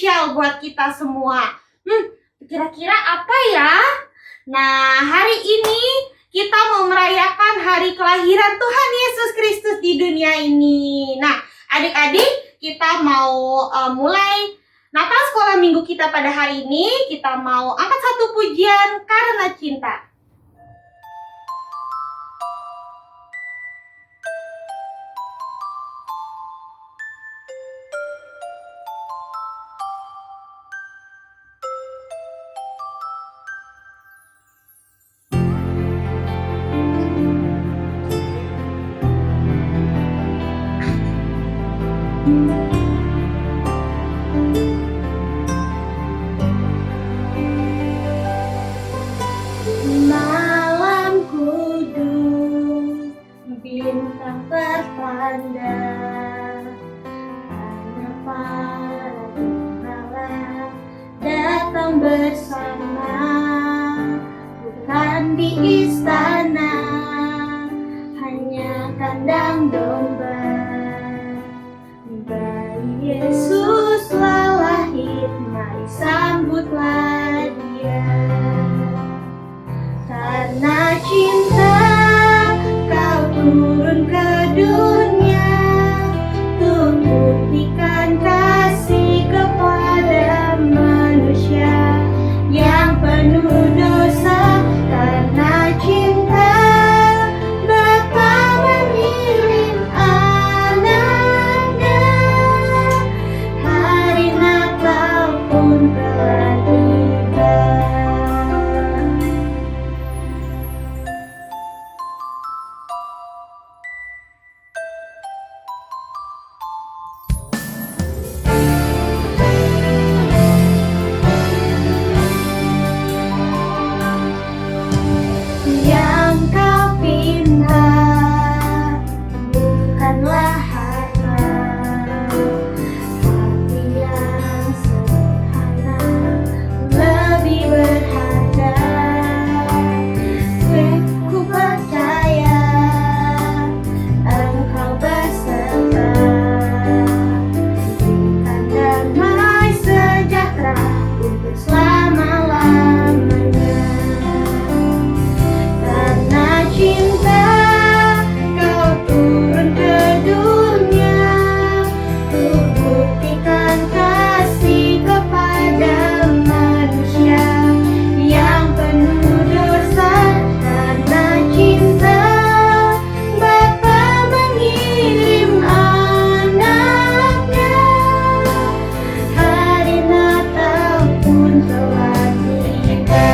spesial buat kita semua. Kira-kira apa ya? Nah, hari ini kita mau merayakan hari kelahiran Tuhan Yesus Kristus di dunia ini. Nah, adik-adik, kita mau mulai Natal Sekolah Minggu kita pada hari ini. Kita mau angkat satu pujian karena cinta. Malam kudus, bintang bertanda, hanya para gembala datang bersama, bukan di istana, hanya kandang domba. Bayi Yesus telah lahir, mari sambutlah Dia. Karena cinta Kau turun ke dunia, untuk buktikan kasih kepada manusia yang penuh dosa. Karena cinta Bapa mengirim anaknya, hari Natal pun telah tiba. Yang Kau pinta bukanlah harta, tapi yang sederhana lebih berharga. Ku percaya Engkau beserta, berikan damai sejahtera untuk selama-lamanya. Karena cinta Kau turun ke dunia, untuk buktikan kasih kepada manusia yang penuh dosa. Karena cinta Bapa mengirim anaknya, hari Natal pun telah tiba.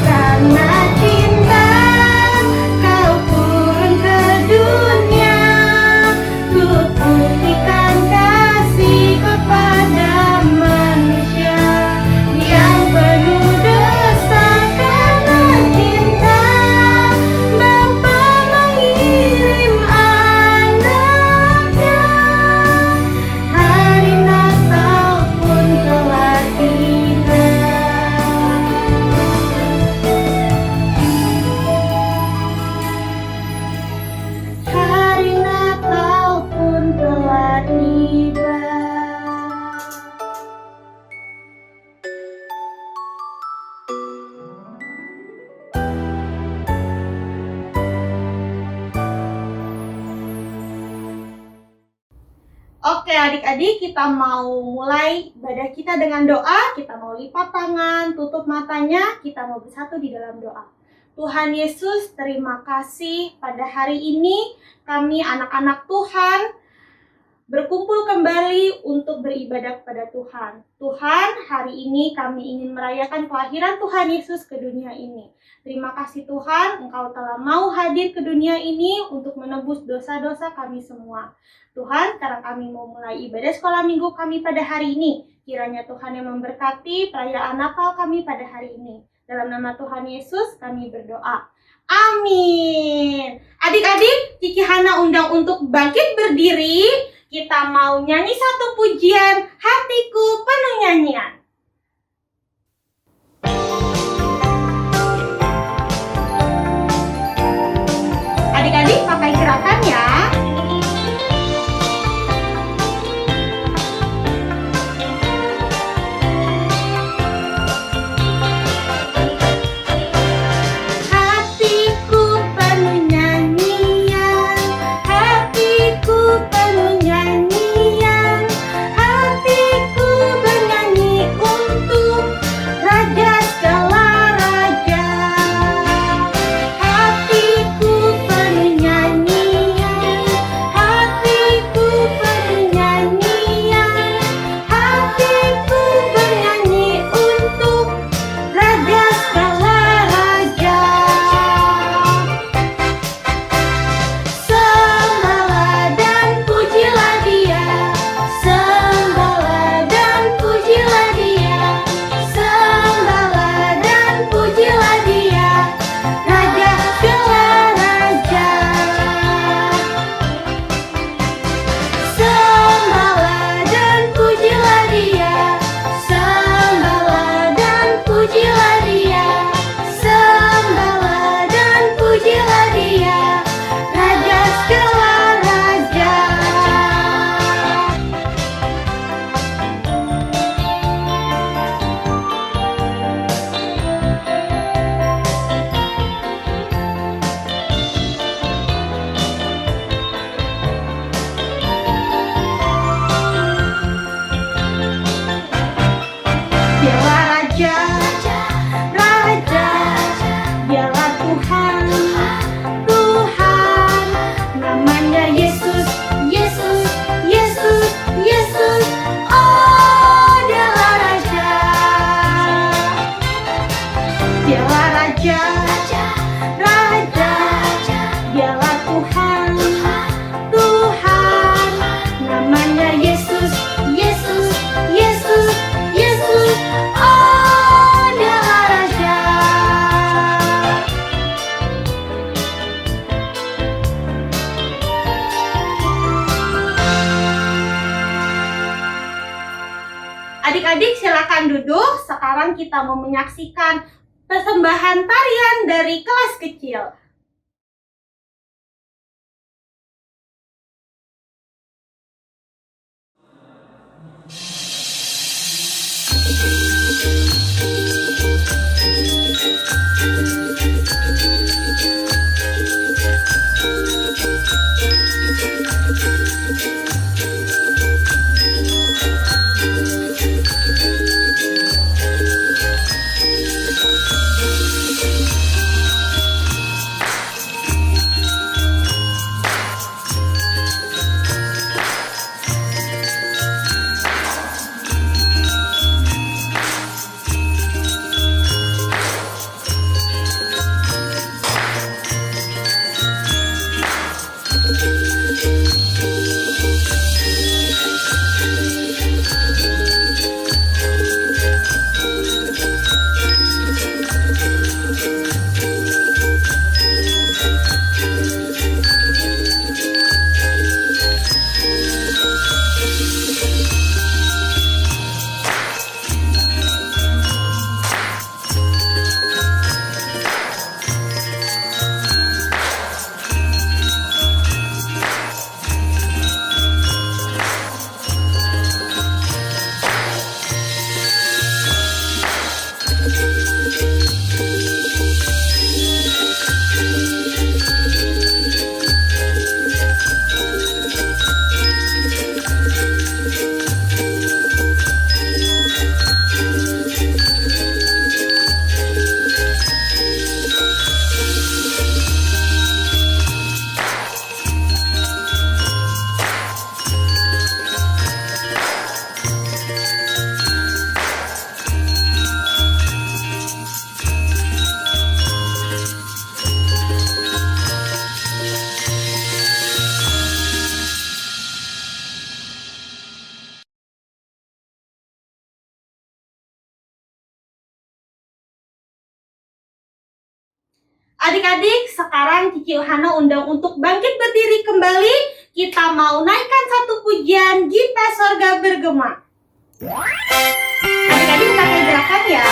Karena cinta Kau turun ke dunia, untuk buktikan kasih kepada manusia yang penuh dosa. Karena cinta Bapa mengirim anaknya, hari Natal pun telah tiba. Hari Natal pun telah tiba. Oke adik-adik, kita mau mulai ibadah kita dengan doa. Kita mau lipat tangan, tutup matanya, kita mau bersatu di dalam doa. Tuhan Yesus, terima kasih pada hari ini kami anak-anak Tuhan berkumpul kembali untuk beribadah kepada Tuhan. Tuhan, hari ini kami ingin merayakan kelahiran Tuhan Yesus ke dunia ini. Terima kasih Tuhan, Engkau telah mau hadir ke dunia ini untuk menebus dosa-dosa kami semua. Tuhan, sekarang kami mau mulai ibadah sekolah minggu kami pada hari ini. Kiranya Tuhan yang memberkati perayaan Natal kami pada hari ini. Dalam nama Tuhan Yesus kami berdoa. Amin. Adik-adik, Kiki Hana undang untuk bangkit berdiri. Kita mau nyanyi satu pujian, Hatiku Penuh Nyanyian. Adik-adik pakai gerakan ya. Adik-adik silakan duduk. Sekarang kita mau menyaksikan persembahan tarian dari kelas kecil. Adik-adik, sekarang Cici Ohana undang untuk bangkit berdiri kembali. Kita mau naikkan satu pujian Gita Sorga Bergema. Adik-adik pakai gerakan ya.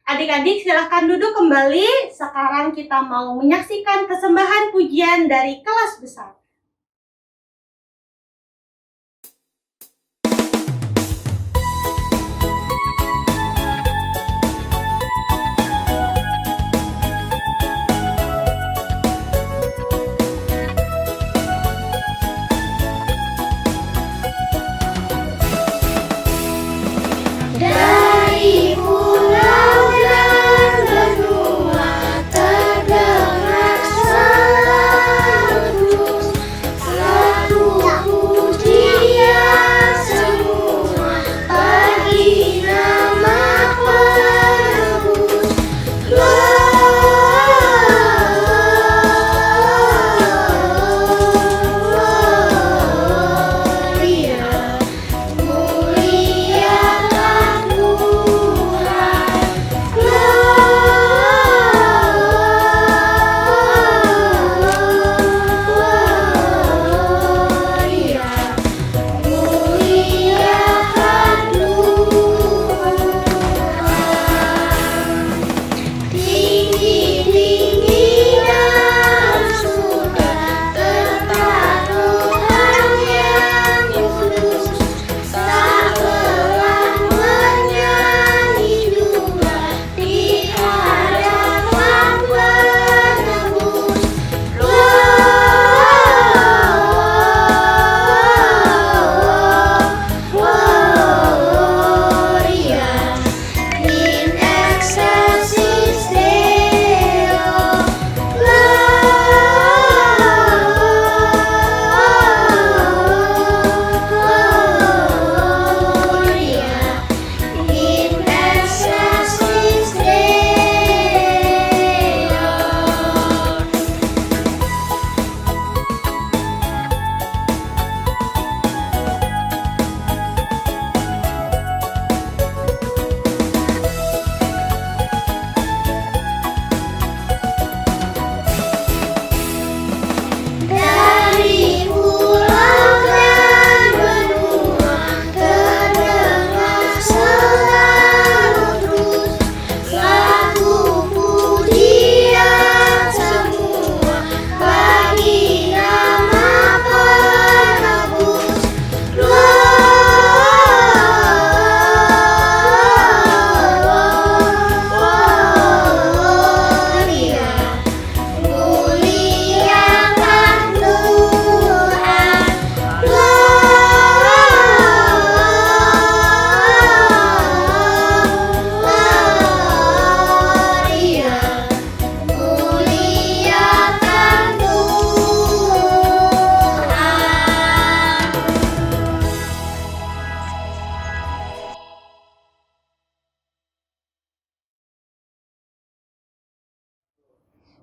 Adik-adik silahkan duduk kembali. Sekarang kita mau menyaksikan persembahan pujian dari kelas besar. Dari pulau dan benua terdengar seruan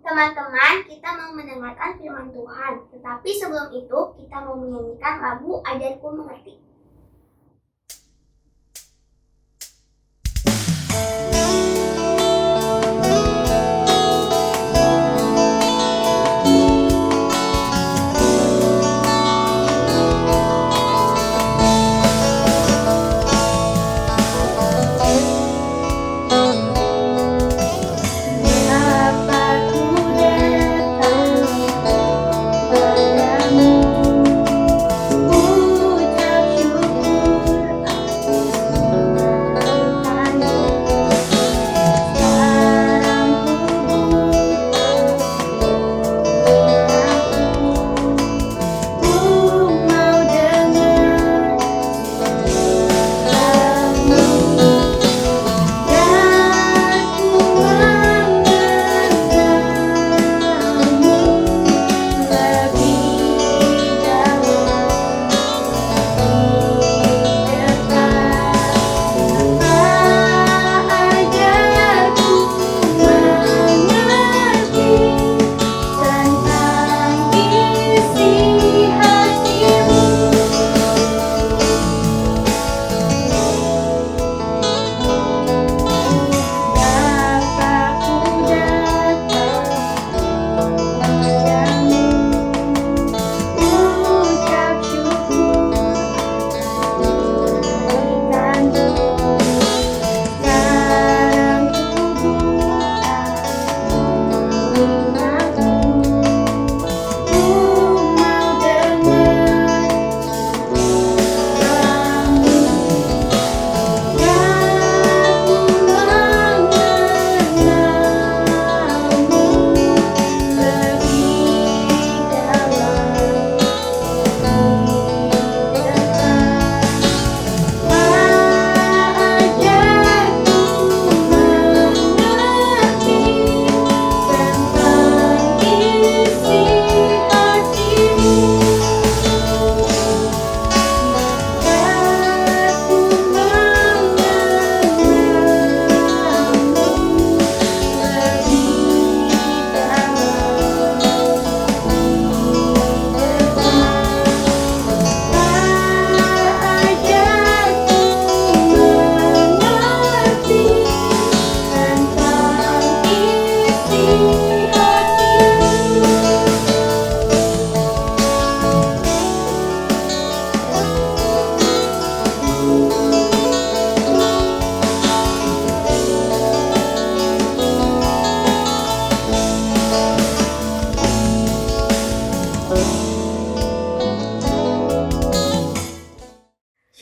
Teman-teman, kita mau mendengarkan firman Tuhan. Tetapi sebelum itu, kita mau menyanyikan lagu Ajarku Mengerti.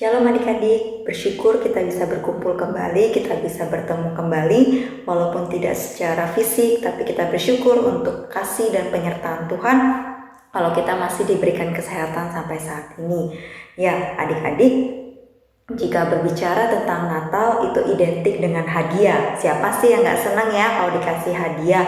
Shalom adik-adik, bersyukur kita bisa berkumpul kembali, kita bisa bertemu kembali walaupun tidak secara fisik, tapi kita bersyukur untuk kasih dan penyertaan Tuhan kalau kita masih diberikan kesehatan sampai saat ini. Ya adik-adik, jika berbicara tentang Natal itu identik dengan hadiah. Siapa sih yang gak senang ya kalau dikasih hadiah?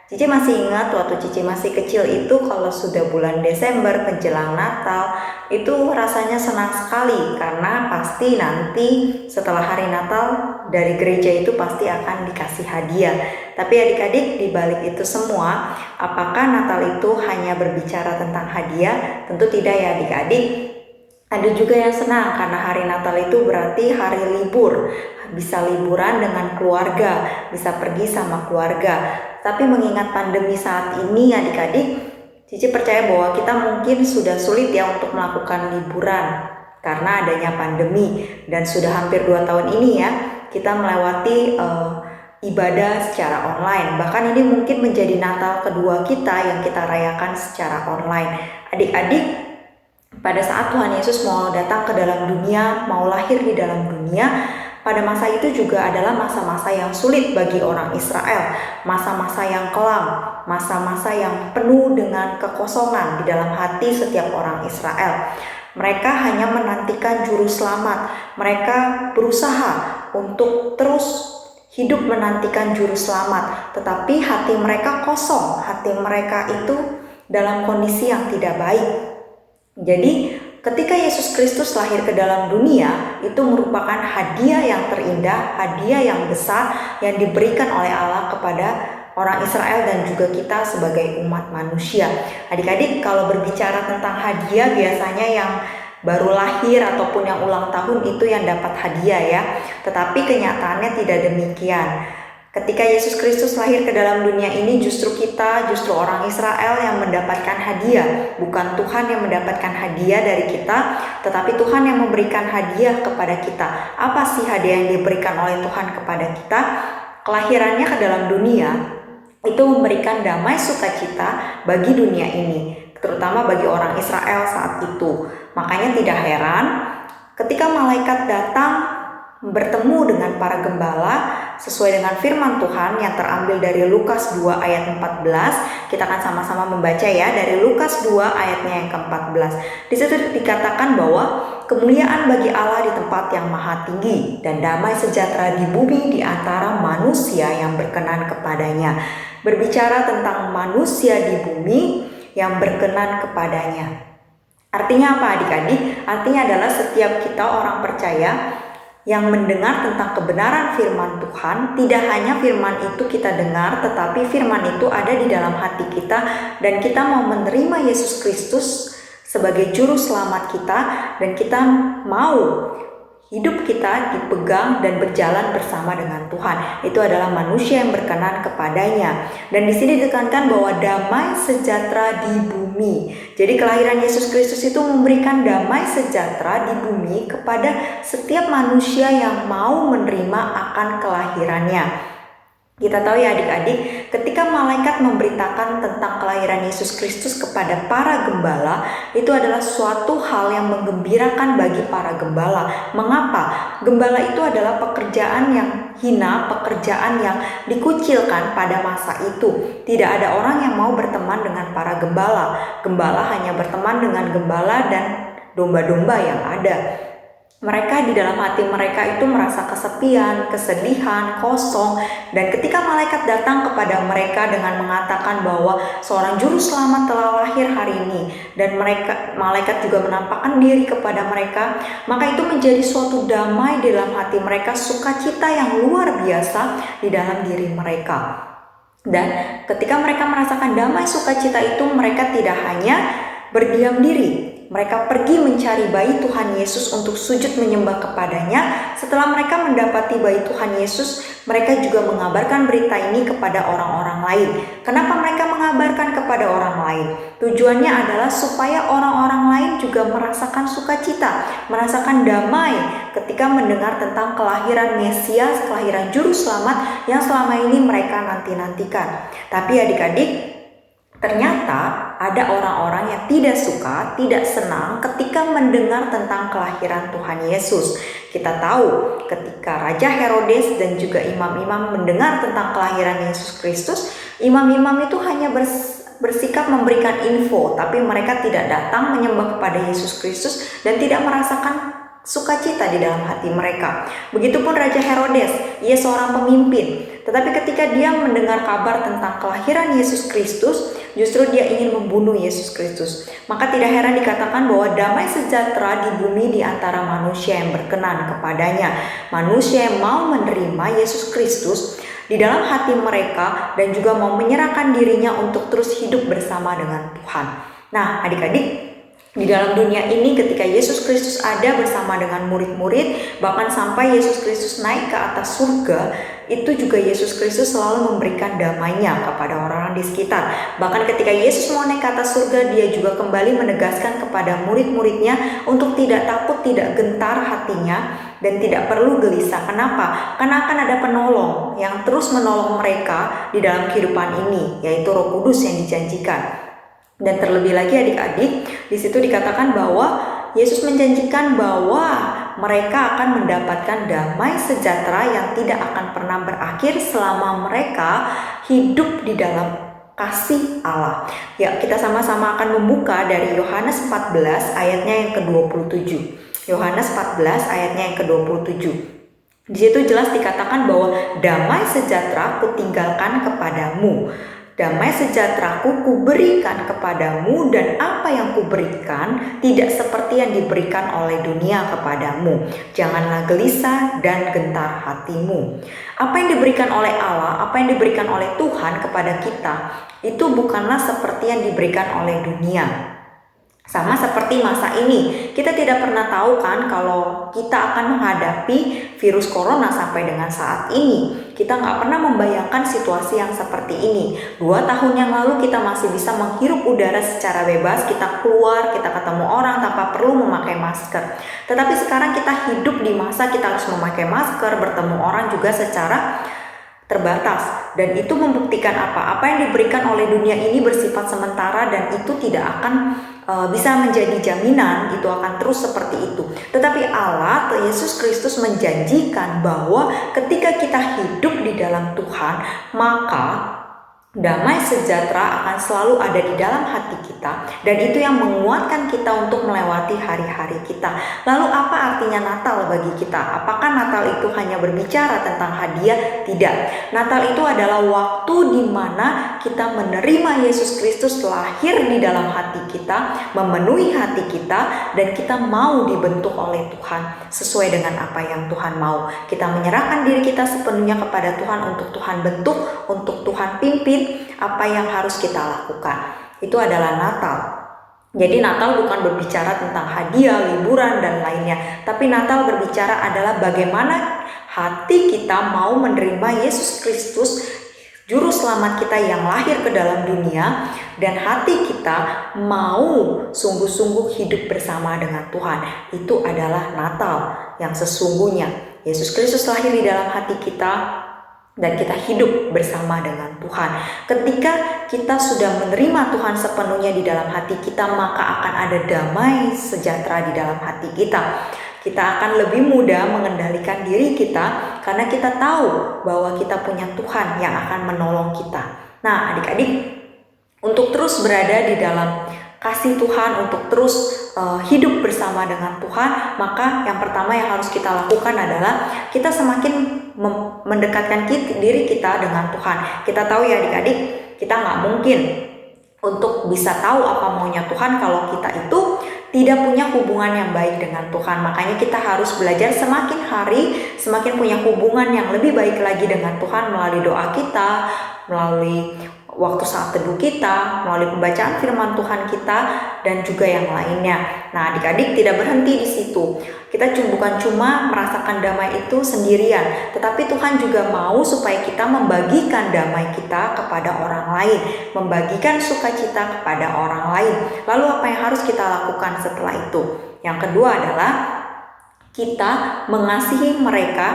Cici masih ingat waktu Cici masih kecil itu kalau sudah bulan Desember menjelang Natal itu rasanya senang sekali karena pasti nanti setelah hari Natal dari gereja itu pasti akan dikasih hadiah. Tapi adik-adik, di balik itu semua, apakah Natal itu hanya berbicara tentang hadiah? Tentu tidak ya adik-adik. Ada juga yang senang karena hari Natal itu berarti hari libur, bisa liburan dengan keluarga, bisa pergi sama keluarga. Tapi mengingat pandemi saat ini adik-adik, Cici percaya bahwa kita mungkin sudah sulit ya untuk melakukan liburan karena adanya pandemi. Dan sudah hampir 2 tahun ini ya kita melewati ibadah secara online. Bahkan ini mungkin menjadi Natal kedua kita yang kita rayakan secara online. Adik-adik, pada saat Tuhan Yesus mau datang ke dalam dunia, mau lahir di dalam dunia, pada masa itu juga adalah masa-masa yang sulit bagi orang Israel, masa-masa yang kelam, masa-masa yang penuh dengan kekosongan di dalam hati setiap orang Israel. Mereka hanya menantikan juru selamat, mereka berusaha untuk terus hidup menantikan juru selamat, tetapi hati mereka kosong, hati mereka itu dalam kondisi yang tidak baik. Jadi ketika Yesus Kristus lahir ke dalam dunia, itu merupakan hadiah yang terindah, hadiah yang besar yang diberikan oleh Allah kepada orang Israel dan juga kita sebagai umat manusia. Adik-adik, kalau berbicara tentang hadiah, biasanya yang baru lahir ataupun yang ulang tahun itu yang dapat hadiah ya. Tetapi kenyataannya tidak demikian. Ketika Yesus Kristus lahir ke dalam dunia ini, justru orang Israel yang mendapatkan hadiah. Bukan Tuhan yang mendapatkan hadiah dari kita, tetapi Tuhan yang memberikan hadiah kepada kita. Apa sih hadiah yang diberikan oleh Tuhan kepada kita? Kelahirannya ke dalam dunia itu memberikan damai sukacita bagi dunia ini, terutama bagi orang Israel saat itu. Makanya tidak heran ketika malaikat datang bertemu dengan para gembala sesuai dengan firman Tuhan yang terambil dari Lukas 2 ayat 14. Kita akan sama-sama membaca ya, dari Lukas 2 ayatnya yang ke-14. Di situ dikatakan bahwa kemuliaan bagi Allah di tempat yang maha tinggi dan damai sejahtera di bumi di antara manusia yang berkenan kepadanya. Berbicara tentang manusia di bumi yang berkenan kepadanya. Artinya apa adik-adik? Artinya adalah setiap kita orang percaya yang mendengar tentang kebenaran firman Tuhan, tidak hanya firman itu kita dengar, tetapi firman itu ada di dalam hati kita dan kita mau menerima Yesus Kristus sebagai juru selamat kita, dan kita mau hidup kita dipegang dan berjalan bersama dengan Tuhan. Itu adalah manusia yang berkenan kepadanya. Dan di sini ditekankan bahwa damai sejahtera di bumi. Jadi kelahiran Yesus Kristus itu memberikan damai sejahtera di bumi kepada setiap manusia yang mau menerima akan kelahirannya. Kita tahu ya adik-adik, ketika malaikat memberitakan tentang kelahiran Yesus Kristus kepada para gembala, itu adalah suatu hal yang menggembirakan bagi para gembala. Mengapa? Gembala itu adalah pekerjaan yang hina, pekerjaan yang dikucilkan pada masa itu. Tidak ada orang yang mau berteman dengan para gembala. Gembala hanya berteman dengan gembala dan domba-domba yang ada. Mereka di dalam hati mereka itu merasa kesepian, kesedihan, kosong. Dan ketika malaikat datang kepada mereka dengan mengatakan bahwa seorang juru selamat telah lahir hari ini, dan malaikat juga menampakkan diri kepada mereka, maka itu menjadi suatu damai di dalam hati mereka, sukacita yang luar biasa di dalam diri mereka. Dan ketika mereka merasakan damai sukacita itu, mereka tidak hanya berdiam diri. Mereka pergi mencari bayi Tuhan Yesus untuk sujud menyembah kepadanya. Setelah mereka mendapati bayi Tuhan Yesus, mereka juga mengabarkan berita ini kepada orang-orang lain. Kenapa mereka mengabarkan kepada orang lain? Tujuannya adalah supaya orang-orang lain juga merasakan sukacita, merasakan damai ketika mendengar tentang kelahiran Mesias, kelahiran Juru Selamat yang selama ini mereka nanti-nantikan. Tapi adik-adik, ternyata ada orang-orang yang tidak suka, tidak senang ketika mendengar tentang kelahiran Tuhan Yesus. Kita tahu ketika Raja Herodes dan juga imam-imam mendengar tentang kelahiran Yesus Kristus, imam-imam itu hanya bersikap memberikan info, tapi mereka tidak datang menyembah kepada Yesus Kristus dan tidak merasakan sukacita di dalam hati mereka. Begitupun Raja Herodes, ia seorang pemimpin, tetapi ketika dia mendengar kabar tentang kelahiran Yesus Kristus, justru dia ingin membunuh Yesus Kristus. Maka tidak heran dikatakan bahwa damai sejahtera di bumi di antara manusia yang berkenan kepadanya. Manusia yang mau menerima Yesus Kristus di dalam hati mereka dan juga mau menyerahkan dirinya untuk terus hidup bersama dengan Tuhan. Nah, adik-adik, di dalam dunia ini ketika Yesus Kristus ada bersama dengan murid-murid, bahkan sampai Yesus Kristus naik ke atas surga, itu juga Yesus Kristus selalu memberikan damainya kepada orang-orang di sekitar. Bahkan ketika Yesus mau naik ke atas surga, dia juga kembali menegaskan kepada murid-muridnya untuk tidak takut, tidak gentar hatinya, dan tidak perlu gelisah. Kenapa? Karena akan ada penolong yang terus menolong mereka di dalam kehidupan ini, yaitu Roh Kudus yang dijanjikan. Dan terlebih lagi adik-adik, di situ dikatakan bahwa Yesus menjanjikan bahwa mereka akan mendapatkan damai sejahtera yang tidak akan pernah berakhir selama mereka hidup di dalam kasih Allah. Ya, kita sama-sama akan membuka dari Yohanes 14 ayatnya yang ke-27. Yohanes 14 ayatnya yang ke-27. Di situ jelas dikatakan bahwa damai sejahtera kutinggalkan kepadamu. damai sejahteraku kuberikan kepadamu, dan apa yang kuberikan tidak seperti yang diberikan oleh dunia kepadamu. Janganlah gelisah dan gentar hatimu. Apa yang diberikan oleh Allah, apa yang diberikan oleh Tuhan kepada kita, itu bukanlah seperti yang diberikan oleh dunia. Sama seperti masa ini, kita tidak pernah tahu kan kalau kita akan menghadapi virus corona sampai dengan saat ini. Kita nggak pernah membayangkan situasi yang seperti ini. 2 tahun yang lalu kita masih bisa menghirup udara secara bebas, kita keluar, kita ketemu orang tanpa perlu memakai masker. Tetapi sekarang kita hidup di masa kita harus memakai masker, bertemu orang juga secara terbatas, dan itu membuktikan apa yang diberikan oleh dunia ini bersifat sementara dan itu tidak akan bisa menjadi jaminan itu akan terus seperti itu. Tetapi Allah, Yesus Kristus menjanjikan bahwa ketika kita hidup di dalam Tuhan, maka damai sejahtera akan selalu ada di dalam hati kita, dan itu yang menguatkan kita untuk melewati hari-hari kita. Lalu apa artinya Natal bagi kita? Apakah Natal itu hanya berbicara tentang hadiah? Tidak. Natal itu adalah waktu di mana kita menerima Yesus Kristus lahir di dalam hati kita, memenuhi hati kita, dan kita mau dibentuk oleh Tuhan sesuai dengan apa yang Tuhan mau. Kita menyerahkan diri kita sepenuhnya kepada Tuhan untuk Tuhan bentuk, untuk Tuhan pimpin apa yang harus kita lakukan. Itu adalah Natal. Jadi Natal bukan berbicara tentang hadiah, liburan, dan lainnya. Tapi Natal berbicara adalah bagaimana hati kita mau menerima Yesus Kristus, Juru Selamat kita yang lahir ke dalam dunia, dan hati kita mau sungguh-sungguh hidup bersama dengan Tuhan. Itu adalah Natal yang sesungguhnya. Yesus Kristus lahir di dalam hati kita, dan kita hidup bersama dengan Tuhan. Ketika kita sudah menerima Tuhan sepenuhnya di dalam hati kita, maka akan ada damai sejahtera di dalam hati kita. Kita akan lebih mudah mengendalikan diri kita karena kita tahu bahwa kita punya Tuhan yang akan menolong kita. Nah, adik-adik, untuk terus berada di dalam kasih Tuhan, untuk terus hidup bersama dengan Tuhan, maka yang pertama yang harus kita lakukan adalah kita semakin mendekatkan diri kita dengan Tuhan. Kita tahu ya adik-adik, kita nggak mungkin untuk bisa tahu apa maunya Tuhan kalau kita itu tidak punya hubungan yang baik dengan Tuhan. Makanya kita harus belajar semakin hari, semakin punya hubungan yang lebih baik lagi dengan Tuhan melalui doa kita, melalui waktu saat teduh kita, melalui pembacaan firman Tuhan kita, dan juga yang lainnya. Nah, adik-adik tidak berhenti di situ. Kita bukan cuma merasakan damai itu sendirian, tetapi Tuhan juga mau supaya kita membagikan damai kita kepada orang lain, membagikan sukacita kepada orang lain. Lalu apa yang harus kita lakukan setelah itu? Yang kedua adalah kita mengasihi mereka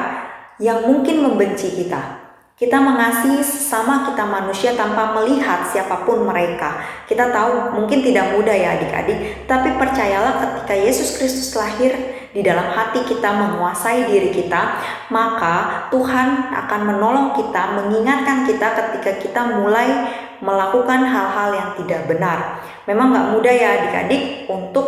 yang mungkin membenci kita. Kita mengasihi sesama kita manusia tanpa melihat siapapun mereka. Kita tahu mungkin tidak mudah ya adik-adik, tapi percayalah ketika Yesus Kristus lahir di dalam hati kita, menguasai diri kita, maka Tuhan akan menolong kita, mengingatkan kita ketika kita mulai melakukan hal-hal yang tidak benar. Memang gak mudah ya adik-adik untuk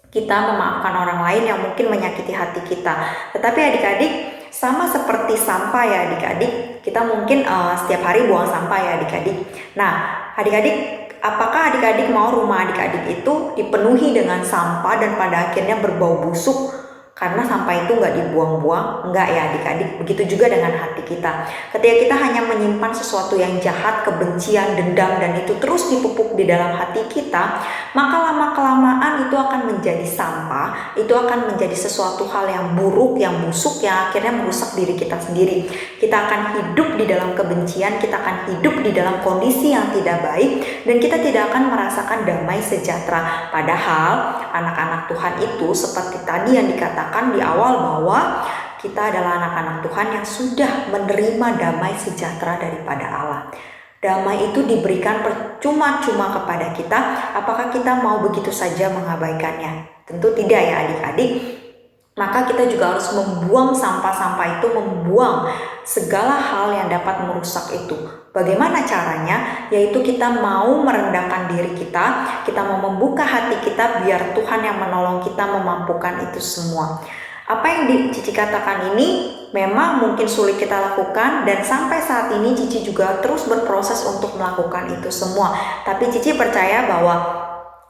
kita memaafkan orang lain yang mungkin menyakiti hati kita. Tetapi adik-adik, sama seperti sampah ya adik-adik, kita mungkin setiap hari buang sampah ya adik-adik. Nah adik-adik, apakah adik-adik mau rumah adik-adik itu dipenuhi dengan sampah dan pada akhirnya berbau busuk karena sampah itu nggak dibuang-buang? Enggak ya adik-adik. Begitu juga dengan hati kita. Ketika kita hanya menyimpan sesuatu yang jahat, kebencian, dendam, dan itu terus dipupuk di dalam hati kita, maka lama-kelamaan itu akan menjadi sampah. Itu akan menjadi sesuatu hal yang buruk, yang busuk, yang akhirnya merusak diri kita sendiri. Kita akan hidup di dalam kebencian, kita akan hidup di dalam kondisi yang tidak baik, dan kita tidak akan merasakan damai sejahtera. Padahal anak-anak Tuhan itu seperti tadi yang dikatakan di awal bahwa kita adalah anak-anak Tuhan yang sudah menerima damai sejahtera daripada Allah. Damai itu diberikan percuma-cuma kepada kita. Apakah kita mau begitu saja mengabaikannya? Tentu tidak ya adik-adik. Maka kita juga harus membuang sampah-sampah itu, membuang segala hal yang dapat merusak itu. Bagaimana caranya? Yaitu kita mau merendahkan diri kita mau membuka hati kita biar Tuhan yang menolong kita memampukan itu semua. Apa yang Cici katakan ini memang mungkin sulit kita lakukan, dan sampai saat ini Cici juga terus berproses untuk melakukan itu semua. Tapi Cici percaya bahwa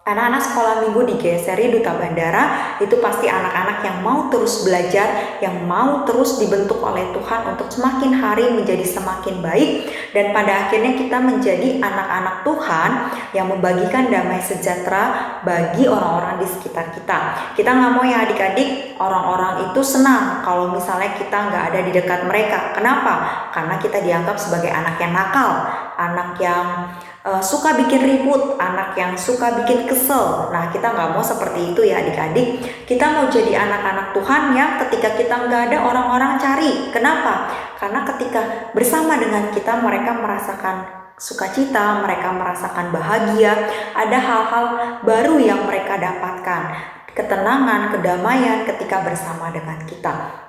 anak-anak sekolah minggu di GSRI Duta Bandara itu pasti anak-anak yang mau terus belajar, yang mau terus dibentuk oleh Tuhan untuk semakin hari menjadi semakin baik, dan pada akhirnya kita menjadi anak-anak Tuhan yang membagikan damai sejahtera bagi orang-orang di sekitar kita. Kita nggak mau ya adik-adik, orang-orang itu senang kalau misalnya kita nggak ada di dekat mereka. Kenapa? Karena kita dianggap sebagai anak yang nakal, anak yang suka bikin ribut, anak yang suka bikin kesel. Nah, kita nggak mau seperti itu ya adik-adik. Kita mau jadi anak-anak Tuhan yang ketika kita nggak ada, orang-orang cari. Kenapa? Karena ketika bersama dengan kita, mereka merasakan sukacita, mereka merasakan bahagia, ada hal-hal baru yang mereka dapatkan, ketenangan, kedamaian ketika bersama dengan kita.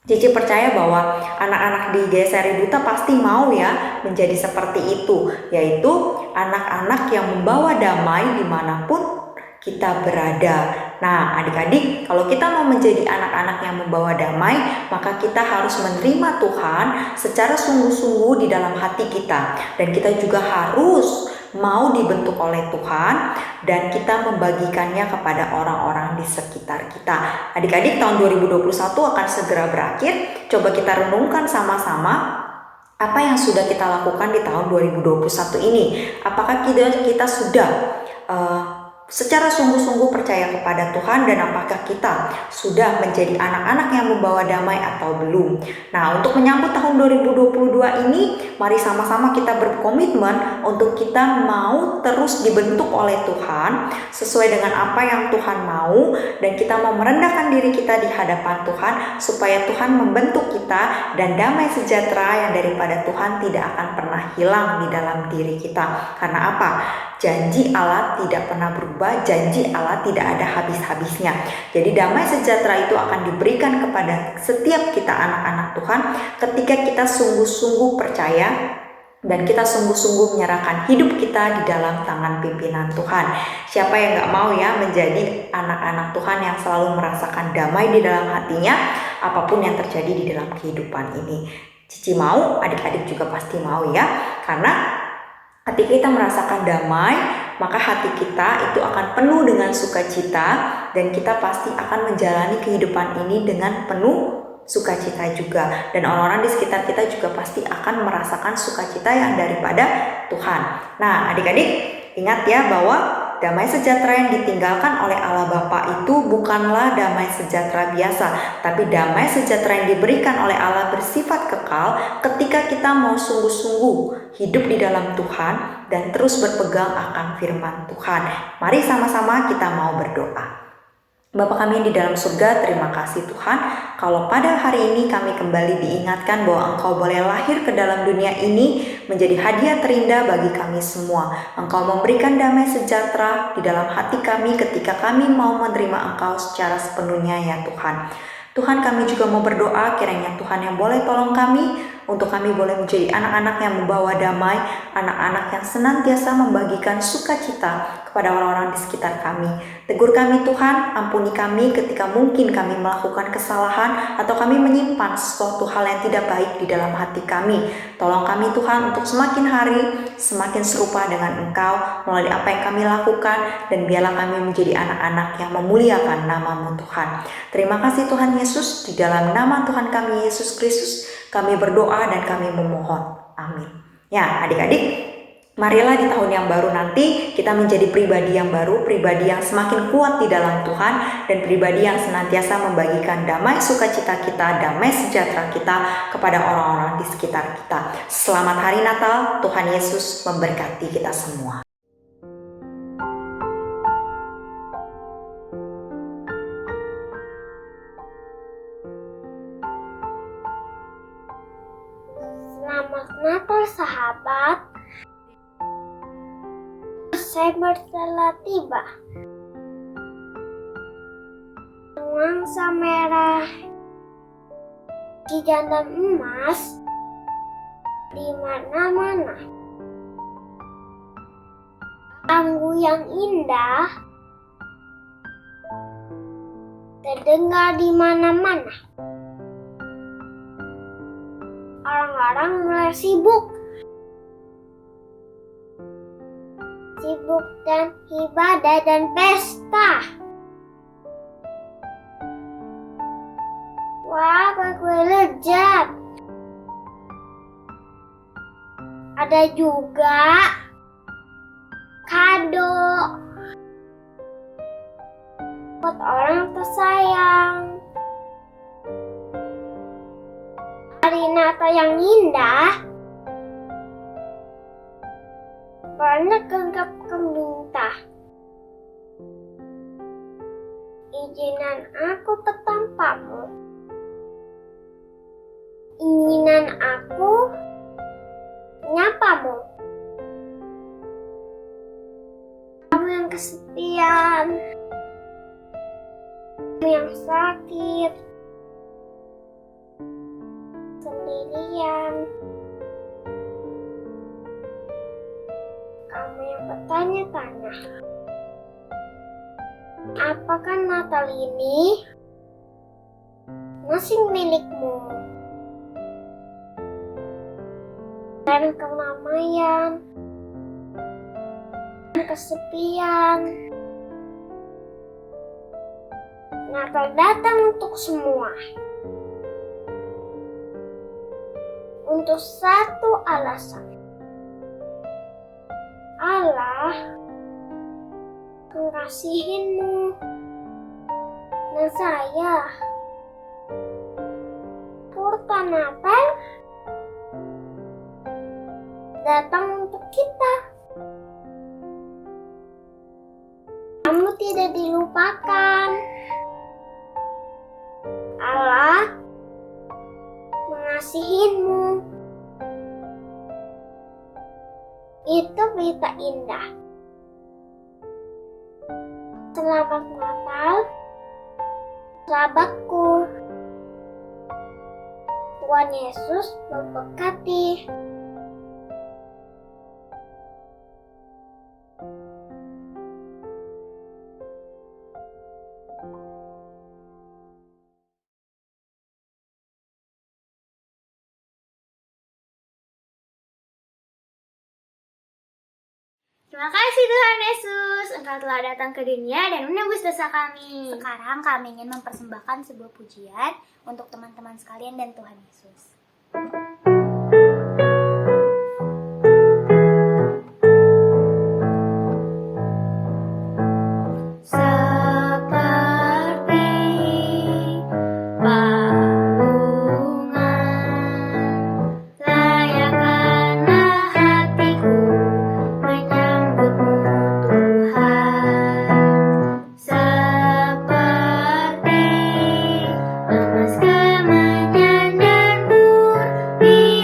Cici percaya bahwa anak-anak di GSRI Duta pasti mau ya menjadi seperti itu, yaitu anak-anak yang membawa damai dimanapun kita berada. Nah, adik-adik, kalau kita mau menjadi anak-anak yang membawa damai, maka kita harus menerima Tuhan secara sungguh-sungguh di dalam hati kita, dan kita juga harus mau dibentuk oleh Tuhan, dan kita membagikannya kepada orang-orang di sekitar kita. Adik-adik, tahun 2021 akan segera berakhir. Coba kita renungkan sama-sama apa yang sudah kita lakukan di tahun 2021 ini. Apakah kita sudah secara sungguh-sungguh percaya kepada Tuhan, dan apakah kita sudah menjadi anak-anak yang membawa damai atau belum? Nah, untuk menyambut tahun 2022 ini, mari sama-sama kita berkomitmen untuk kita mau terus dibentuk oleh Tuhan sesuai dengan apa yang Tuhan mau, dan kita mau merendahkan diri kita di hadapan Tuhan supaya Tuhan membentuk kita, dan damai sejahtera yang daripada Tuhan tidak akan pernah hilang di dalam diri kita. Karena apa? Janji Allah tidak pernah berubah, janji Allah tidak ada habis-habisnya. Jadi damai sejahtera itu akan diberikan kepada setiap kita anak-anak Tuhan ketika kita sungguh-sungguh percaya dan kita sungguh-sungguh menyerahkan hidup kita di dalam tangan pimpinan Tuhan. Siapa yang gak mau ya menjadi anak-anak Tuhan yang selalu merasakan damai di dalam hatinya apapun yang terjadi di dalam kehidupan ini? Cici mau, adik-adik juga pasti mau ya, karena ketika kita merasakan damai, maka hati kita itu akan penuh dengan sukacita, dan kita pasti akan menjalani kehidupan ini dengan penuh sukacita juga. Dan orang-orang di sekitar kita juga pasti akan merasakan sukacita yang daripada Tuhan. Nah, adik-adik ingat ya bahwa damai sejahtera yang ditinggalkan oleh Allah Bapa itu bukanlah damai sejahtera biasa, tapi damai sejahtera yang diberikan oleh Allah bersifat kekal ketika kita mau sungguh-sungguh hidup di dalam Tuhan dan terus berpegang akan firman Tuhan. Mari sama-sama kita mau berdoa. Bapa kami di dalam surga, terima kasih Tuhan, kalau pada hari ini kami kembali diingatkan bahwa Engkau boleh lahir ke dalam dunia ini menjadi hadiah terindah bagi kami semua. Engkau memberikan damai sejahtera di dalam hati kami ketika kami mau menerima Engkau secara sepenuhnya ya Tuhan. Tuhan, kami juga mau berdoa kiranya Tuhan yang boleh tolong kami untuk kami boleh menjadi anak-anak yang membawa damai, anak-anak yang senantiasa membagikan sukacita kepada orang-orang di sekitar kami. Tegur kami Tuhan, ampuni kami ketika mungkin kami melakukan kesalahan atau kami menyimpan sesuatu hal yang tidak baik di dalam hati kami. Tolong kami Tuhan untuk semakin hari semakin serupa dengan Engkau melalui apa yang kami lakukan, dan biarlah kami menjadi anak-anak yang memuliakan nama-Mu Tuhan. Terima kasih Tuhan Yesus, di dalam nama Tuhan kami Yesus Kristus kami berdoa dan kami memohon. Amin. Ya adik-adik, marilah di tahun yang baru nanti kita menjadi pribadi yang baru, pribadi yang semakin kuat di dalam Tuhan, dan pribadi yang senantiasa membagikan damai sukacita kita, damai sejahtera kita kepada orang-orang di sekitar kita. Selamat Hari Natal, Tuhan Yesus memberkati kita semua. Selamat Natal sahabat. Desember telah tiba. Nuansa merah, hijau dan emas di mana-mana. Anggur yang indah terdengar di mana-mana. Orang-orang mulai sibuk dan ibadah dan pesta. Wah, kue lezat. Ada juga kado buat orang tersayang. Hari Natal yang indah, banyak genggam gemintah. Izinan aku petampamu, inginan aku nyapamu. Kamu yang kesepian, kamu yang sakit, sendirian, kamu yang bertanya-tanya, apakah Natal ini masih milikmu? Dan keramaian, dan kesepian. Natal datang untuk semua. Untuk satu alasan. Allah mengasihimu dan saya. Purta Natal datang untuk kita. Kamu tidak dilupakan. Allah mengasihimu. Itu berita indah. Selamat Natal, sahabatku. Tuhan Yesus memberkati. Terima kasih Tuhan Yesus, Engkau telah datang ke dunia dan menebus dosa kami. Sekarang kami ingin mempersembahkan sebuah pujian untuk teman-teman sekalian dan Tuhan Yesus. Be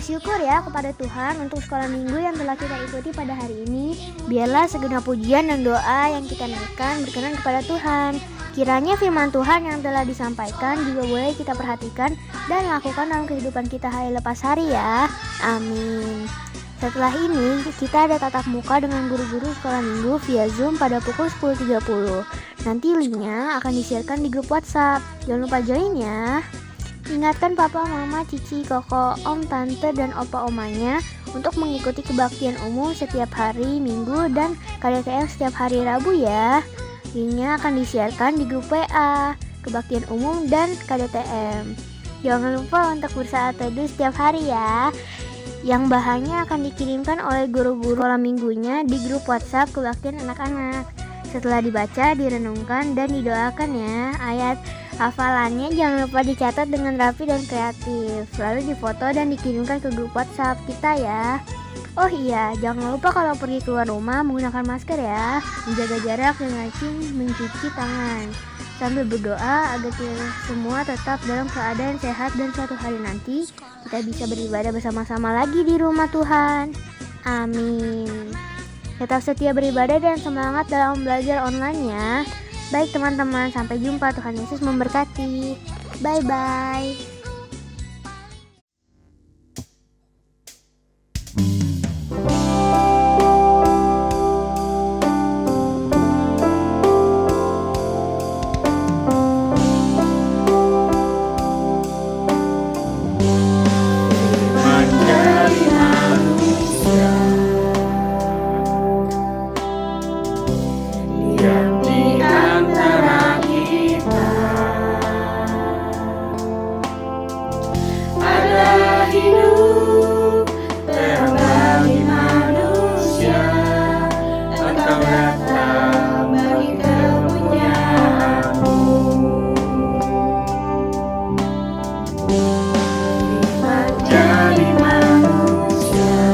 bersyukur ya kepada Tuhan untuk sekolah minggu yang telah kita ikuti pada hari ini. Biarlah segenap pujian dan doa yang kita naikkan berkenan kepada Tuhan. Kiranya firman Tuhan yang telah disampaikan juga boleh kita perhatikan dan lakukan dalam kehidupan kita hari lepas hari ya. Amin. Setelah ini, kita ada tatap muka dengan guru-guru sekolah minggu via Zoom pada pukul 10.30. Nanti linknya akan di-sharekan di grup WhatsApp. Jangan lupa join ya. Ingatkan papa, mama, cici, koko, om, tante, dan opa omanya untuk mengikuti kebaktian umum setiap hari Minggu dan KDTM setiap hari Rabu ya. Linknya akan di-sharekan di grup WA, kebaktian umum, dan KDTM. Jangan lupa untuk bersaat teduh setiap hari ya. Yang bahannya akan dikirimkan oleh guru-guru sekolah minggunya di grup WhatsApp kebaktian anak-anak. Setelah dibaca, direnungkan, dan didoakan ya. Ayat hafalannya jangan lupa dicatat dengan rapi dan kreatif. Lalu difoto dan dikirimkan ke grup WhatsApp kita ya. Oh iya, jangan lupa kalau pergi keluar rumah menggunakan masker ya. Menjaga jarak dan rajin mencuci tangan. Sambil berdoa agar kita semua tetap dalam keadaan sehat dan suatu hari nanti kita bisa beribadah bersama-sama lagi di rumah Tuhan. Amin. Tetap setia beribadah dan semangat dalam belajar online ya. Baik teman-teman, sampai jumpa. Tuhan Yesus memberkati. Bye-bye. Jadi manusia.